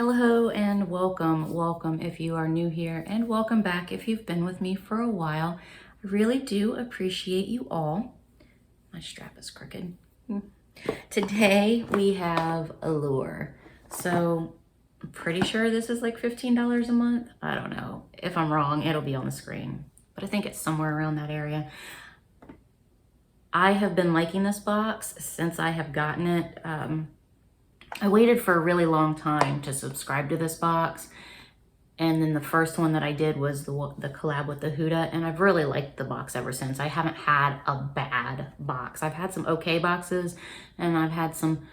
Hello and welcome if you are new here, and welcome back if you've been with me for a while. I really do appreciate you all. My strap is crooked. Today we have Allure. So I'm pretty sure this is like $15 a month. I don't know. If I'm wrong, it'll be on the screen, but I think it's somewhere around that area. I have been liking this box since I have gotten it. I waited for a really long time to subscribe to this box. And then the first one that I did was the collab with the Huda. And I've really liked the box ever since. I haven't had a bad box. I've had some okay boxes, and I've had some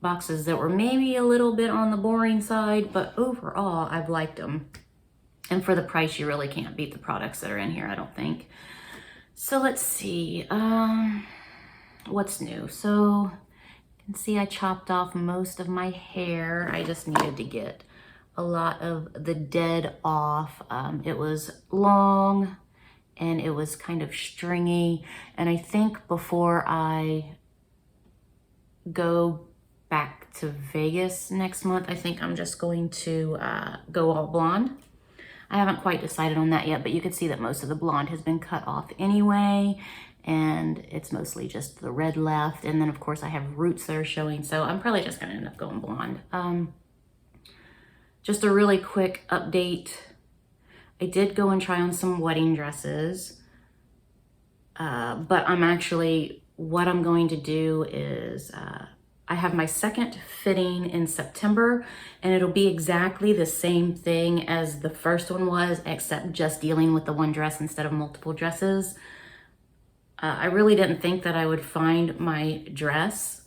boxes that were maybe a little bit on the boring side, but overall I've liked them. And for the price, you really can't beat the products that are in here, I don't think. So let's see, what's new? So you can see I chopped off most of my hair. I just needed to get a lot of the dead off. It was long and it was kind of stringy. And I think before I go back to Vegas next month, I think I'm just going to go all blonde. I haven't quite decided on that yet, but you can see that most of the blonde has been cut off anyway, and it's mostly just the red left. And then of course I have roots that are showing, so I'm probably just gonna end up going blonde. Just a really quick update. I did go and try on some wedding dresses, but what I'm going to do is, I have my second fitting in September, and it'll be exactly the same thing as the first one was, except just dealing with the one dress instead of multiple dresses. I really didn't think that I would find my dress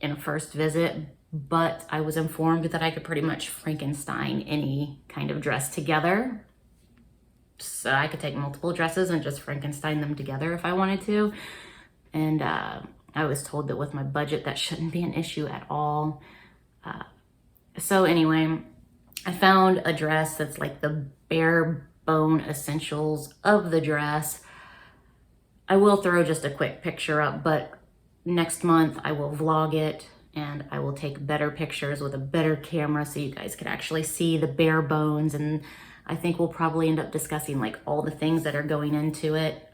in a first visit, but I was informed that I could pretty much Frankenstein any kind of dress together. So I could take multiple dresses and just Frankenstein them together if I wanted to. And I was told that with my budget, that shouldn't be an issue at all. So anyway, I found a dress that's like the bare bone essentials of the dress. I will throw just a quick picture up, but next month I will vlog it and I will take better pictures with a better camera so you guys can actually see the bare bones. And I think we'll probably end up discussing like all the things that are going into it,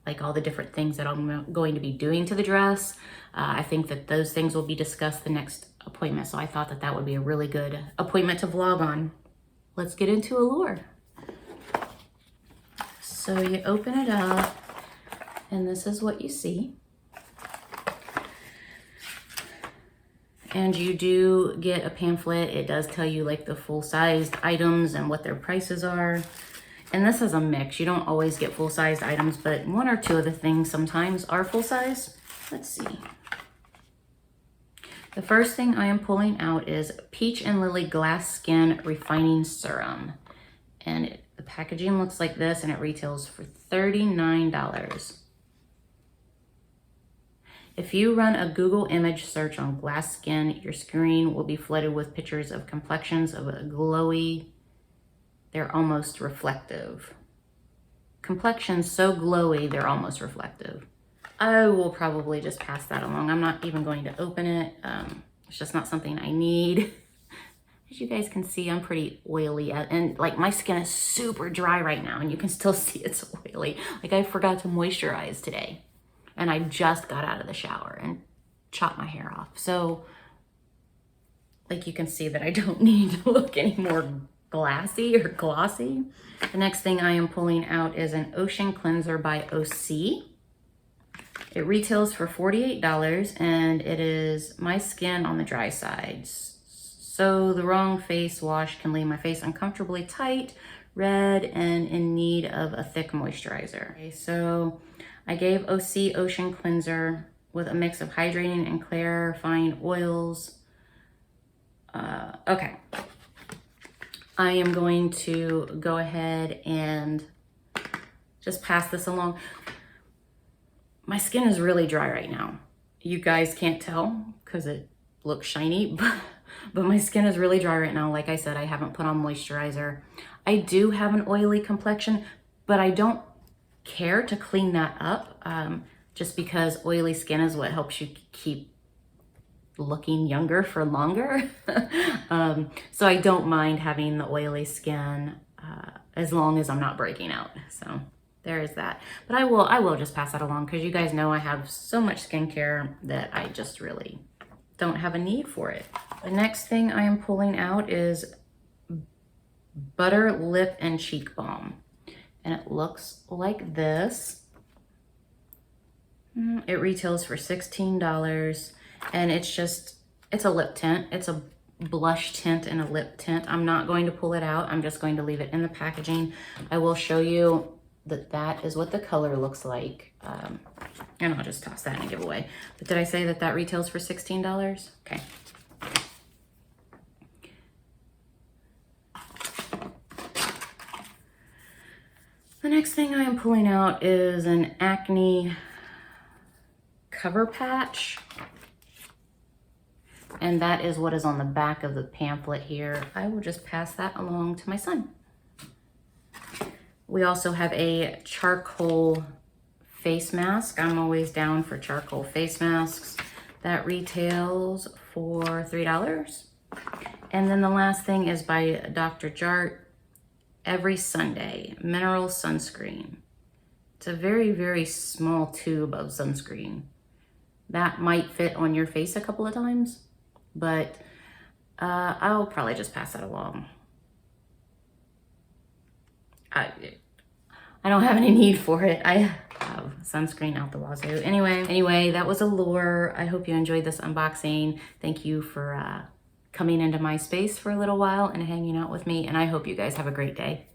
like all the different things that I'm going to be doing to the dress. I think that those things will be discussed the next appointment. So I thought that that would be a really good appointment to vlog on. Let's get into Allure. So you open it up and this is what you see. And you do get a pamphlet. It does tell you like the full-sized items and what their prices are. And this is a mix. You don't always get full-sized items, but one or two of the things sometimes are full-size. Let's see. The first thing I am pulling out is Peach and Lily Glass Skin Refining Serum. And the packaging looks like this, and it retails for $39. If you run a Google image search on glass skin, your screen will be flooded with pictures of complexions of a glowy, they're almost reflective. Complexions so glowy, they're almost reflective. I will probably just pass that along. I'm not even going to open it. It's just not something I need. As you guys can see, I'm pretty oily, and like my skin is super dry right now, and you can still see it's oily. Like I forgot to moisturize today, and I just got out of the shower and chopped my hair off. So like you can see that I don't need to look any more glassy or glossy. The next thing I am pulling out is an Ocean Cleanser by OC. It retails for $48, and it is my skin on the dry side. So the wrong face wash can leave my face uncomfortably tight, red, and in need of a thick moisturizer. Okay, so I gave OC Ocean Cleanser with a mix of hydrating and clarifying oils. Okay. I am going to go ahead and just pass this along. My skin is really dry right now. You guys can't tell because it looks shiny, but my skin is really dry right now. Like I said, I haven't put on moisturizer. I do have an oily complexion, but I don't care to clean that up just because oily skin is what helps you keep looking younger for longer. So I don't mind having the oily skin as long as I'm not breaking out. So there is that. But I will just pass that along because you guys know I have so much skincare that I just really don't have a need for it. The next thing I am pulling out is Butter Lip and Cheek Balm. And it looks like this. It retails for $16. And it's a lip tint. It's a blush tint and a lip tint. I'm not going to pull it out. I'm just going to leave it in the packaging. I will show you that is what the color looks like. And I'll just toss that in a giveaway. But did I say that retails for $16? Okay. The next thing I am pulling out is an Acne cover patch. And that is what is on the back of the pamphlet here. I will just pass that along to my son. We also have a charcoal face mask. I'm always down for charcoal face masks. That retails for $3. And then the last thing is by Dr. Jart, Every Sunday, mineral sunscreen. It's a very, very small tube of sunscreen. That might fit on your face a couple of times, but I'll probably just pass that along. I don't have any need for it. I have sunscreen out the wazoo. Anyway, that was Allure. I hope you enjoyed this unboxing. Thank you for coming into my space for a little while and hanging out with me, and I hope you guys have a great day.